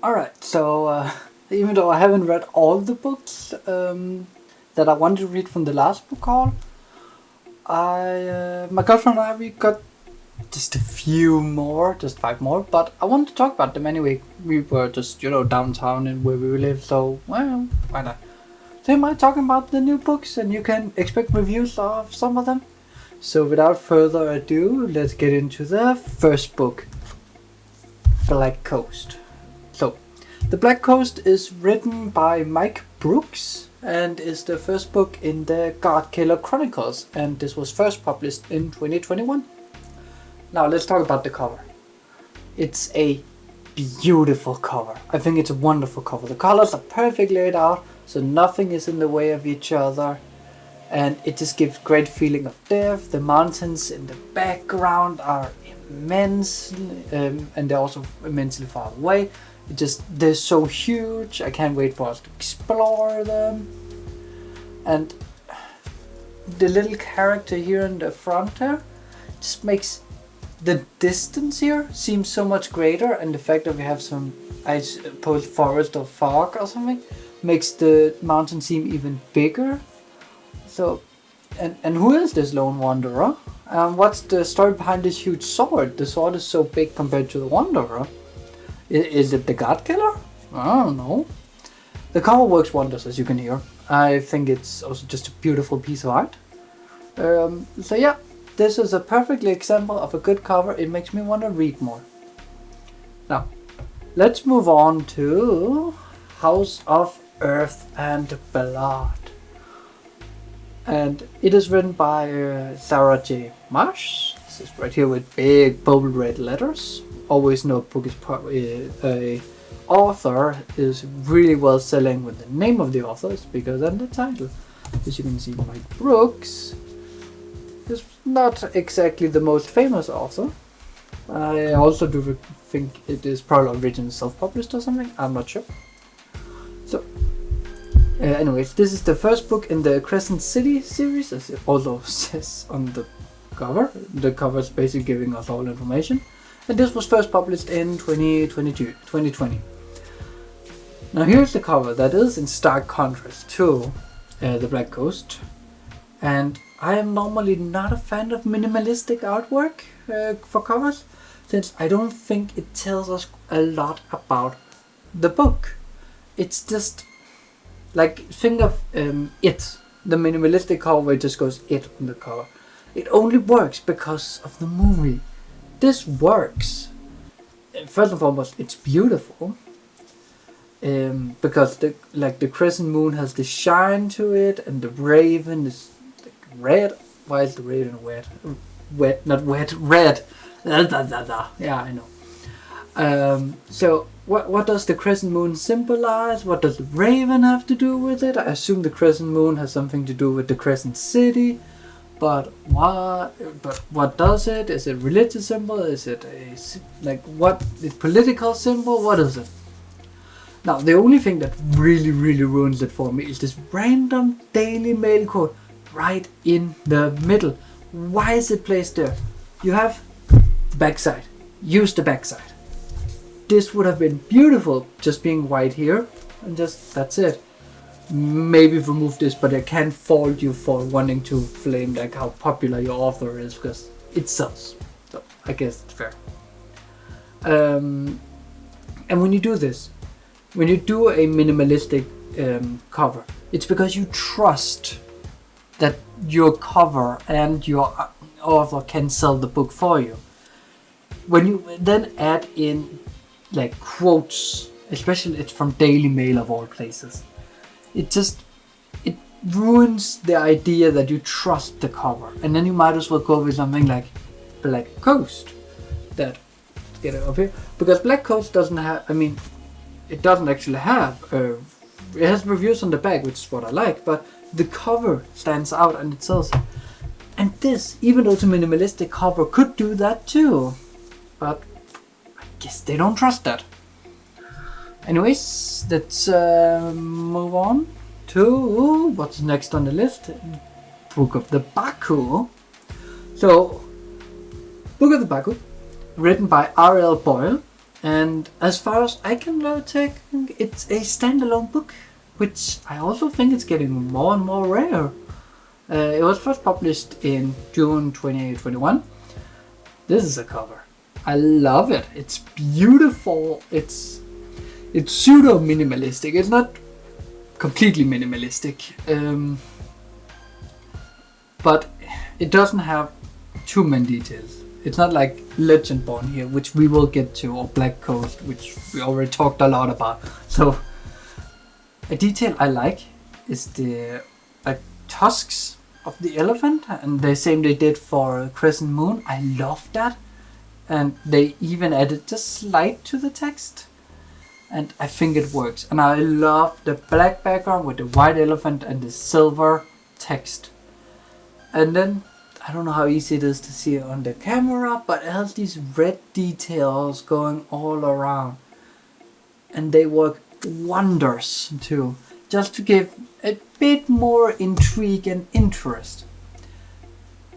Alright, so even though I haven't read all the books that I wanted to read from the last book haul, my girlfriend and I, we got just a few more, just 5 more, but I wanted to talk about them anyway. We were just, downtown and where we live, so, well, why not? So am I talking about the new books, and you can expect reviews of some of them. So without further ado, let's get into the first book, Black Coast. So, The Black Coast is written by Mike Brooks and is the first book in the God Killer Chronicles, and this was first published in 2021. Now let's talk about the cover. It's a beautiful cover. I think it's a wonderful cover. The colors are perfectly laid out, so nothing is in the way of each other, and it just gives great feeling of depth. The mountains in the background are immense, and they're also immensely far away. They're so huge. I can't wait for us to explore them. And the little character here in the front there just makes the distance here seem so much greater, and the fact that we have some, I suppose, forest or fog or something makes the mountain seem even bigger. So, and who is this lone wanderer? What's the story behind this huge sword? The sword is so big compared to the wanderer. Is it the God Killer? I don't know. The cover works wonders, as you can hear. I think it's also just a beautiful piece of art. So yeah, this is a perfect example of a good cover. It makes me want to read more. Now, let's move on to House of Earth and Blood. And it is written by Sarah J. Marsh. This is right here with big bold red letters. Always know a book is a author is really well selling with the name of the author. It's because of the title. As you can see, Mike Brooks is not exactly the most famous author. I also do think it is probably originally self-published or something. I'm not sure. So, anyways, this is the first book in the Crescent City series, as it also says on the cover. The cover is basically giving us all information. And this was first published in 2020. Now here's the cover that is in stark contrast to The Black Coast. And I am normally not a fan of minimalistic artwork for covers, since I don't think it tells us a lot about the book. It's just like, think of It, the minimalistic cover where it just goes It on the cover. It only works because of the movie. This works. First and foremost, it's beautiful. Because the crescent moon has the shine to it, and the raven is like red. Why is the raven wet? Wet, not wet, red. Yeah, I know. So what does the crescent moon symbolize? What does the raven have to do with it? I assume the crescent moon has something to do with the Crescent City. But what does it? Is it a religious symbol? Is it a political symbol? What is it? Now, the only thing that really ruins it for me is this random Daily Mail quote right in the middle. Why is it placed there? You have the backside. Use the backside. This would have been beautiful just being white here, and that's it. Maybe remove this, but I can't fault you for wanting to flame like how popular your author is, because it sells. So I guess it's fair. And when you do this, when you do a minimalistic cover, it's because you trust that your cover and your author can sell the book for you. When you then add in like quotes, especially it's from Daily Mail of all places, it ruins the idea that you trust the cover, and then you might as well go with something like Black Coast. Let's get it up here, because Black Coast doesn't have. I mean, it doesn't actually have. It has reviews on the back, which is what I like, but the cover stands out and it sells. And this, even though it's a minimalistic cover, could do that too, but I guess they don't trust that. Anyways, let's move on to what's next on the list. Book of the Baku. So, Book of the Baku, written by R.L. Boyle, And as far as I can take, it's a standalone book, which I also think it's getting more and more rare. It was first published in June 2021. This is a cover. I love it. It's beautiful. It's pseudo minimalistic. It's not completely minimalistic, but it doesn't have too many details. It's not like Legendborn here, which we will get to, or Black Coast, which we already talked a lot about. So a detail I like is the tusks of the elephant, and the same they did for Crescent Moon. I love that, and they even added just slight to the text, and I think it works. And I love the black background with the white elephant and the silver text. And then I don't know how easy it is to see it on the camera, but it has these red details going all around, and they work wonders too, just to give a bit more intrigue and interest.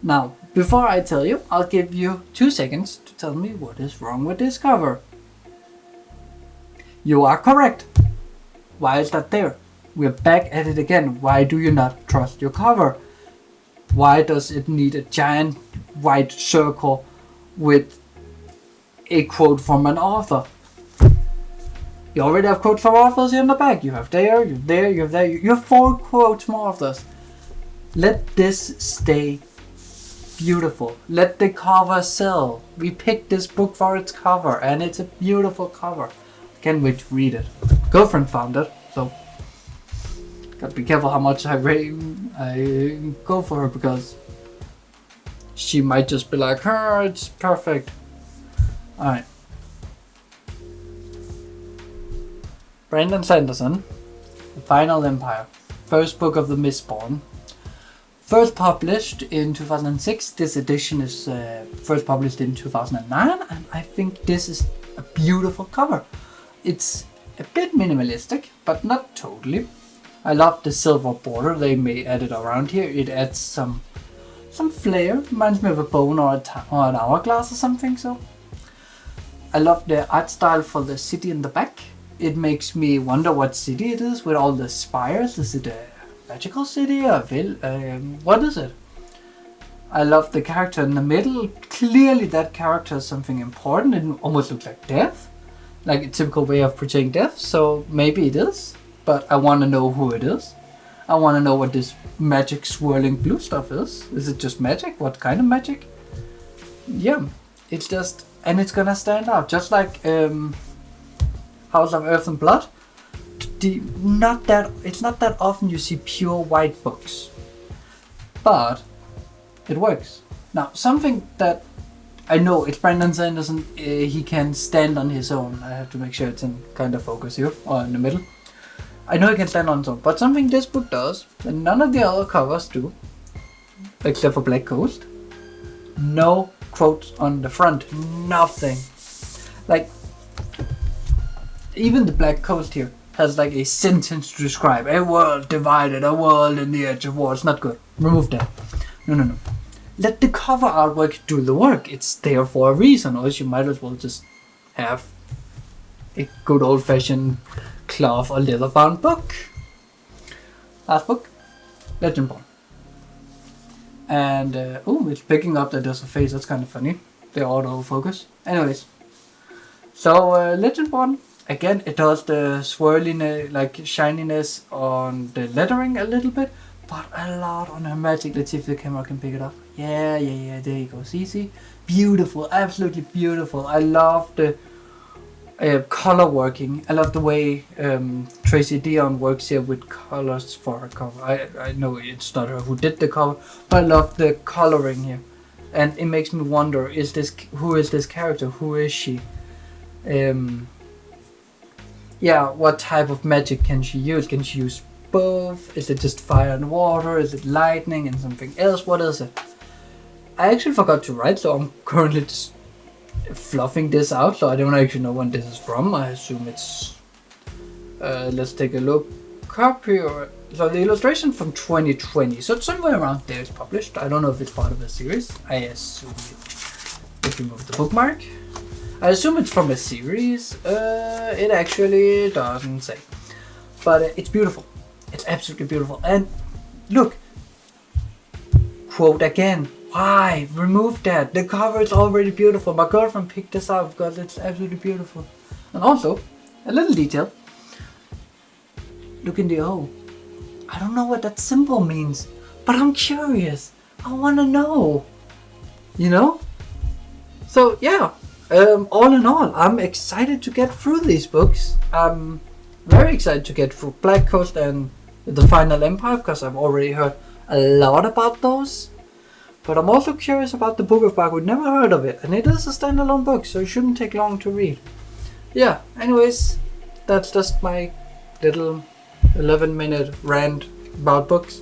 Now, before I tell you, I'll give you 2 seconds to tell me what is wrong with this cover. You are correct. Why is that there? We're back at it again. Why do you not trust your cover? Why does it need a giant white circle with a quote from an author? You already have quotes from authors here in the back. You have there, you have there, you have there. You have 4 quotes from authors. Let this stay beautiful. Let the cover sell. We picked this book for its cover, and it's a beautiful cover. Can't wait to read it. Girlfriend found it, so gotta be careful how much I go for her, because she might just be like, it's perfect. Alright. Brandon Sanderson, The Final Empire. First book of the Mistborn. First published in 2006. This edition is first published in 2009, and I think this is a beautiful cover. It's a bit minimalistic, but not totally. I love the silver border they may add it around here. It adds some flair. Reminds me of a bone or an hourglass or something. So I love the art style for the city in the back. It makes me wonder what city it is with all the spires. Is it a magical city or what is it? I love the character in the middle. Clearly that character is something important. It almost looks like death, like a typical way of portraying death. So maybe it is. But I want to know who it is. I want to know what this magic swirling blue stuff is. Is it just magic? What kind of magic? Yeah, it's just, and it's gonna stand out. Just like House of Earth and Blood. It's not that often you see pure white books. But it works. Now, something that I know, it's Brandon Sanderson. He can stand on his own. I have to make sure it's in kind of focus here, or in the middle. I know he can stand on his own, but something this book does, and none of the other covers do, except for Black Coast. No quotes on the front, nothing. Like, even the Black Coast here has like a sentence to describe a world divided, a world in the edge of war. It's not good. Remove that. No. Let the cover artwork do the work. It's there for a reason, or else you might as well just have a good old-fashioned cloth or leather-bound book. Last book, Legendborn. And it's picking up that there's a face. That's kind of funny. They auto-focus. Anyways, so Legendborn, again, it does the swirliness, like shininess on the lettering a little bit, but a lot on the magic. Let's see if the camera can pick it up. Yeah, there you go. See? Beautiful, absolutely beautiful. I love the color working. I love the way Tracy Dion works here with colors for her cover. I know it's not her who did the cover, but I love the coloring here, and it makes me wonder: who is this character? Who is she? What type of magic can she use? Can she use both? Is it just fire and water? Is it lightning and something else? What is it? I actually forgot to write, so I'm currently just fluffing this out, so I don't actually know when this is from. I assume it's let's take a look up here. So the illustration from 2020, so it's somewhere around there it's published. I don't know if it's part of the series. I assume it. Let's remove the bookmark. I assume it's from a series. It actually doesn't say. But it's beautiful. It's absolutely beautiful. And look, quote again. Why? Remove that. The cover is already beautiful. My girlfriend picked this up because it's absolutely beautiful. And also, a little detail. Look in the O. I don't know what that symbol means, but I'm curious. I want to know. You know? So yeah, all in all, I'm excited to get through these books. I'm very excited to get through Black Coast and The Final Empire because I've already heard a lot about those. But I'm also curious about the Book of Baku. Never heard of it, and it is a standalone book, so it shouldn't take long to read. Yeah, anyways, that's just my little 11-minute rant about books.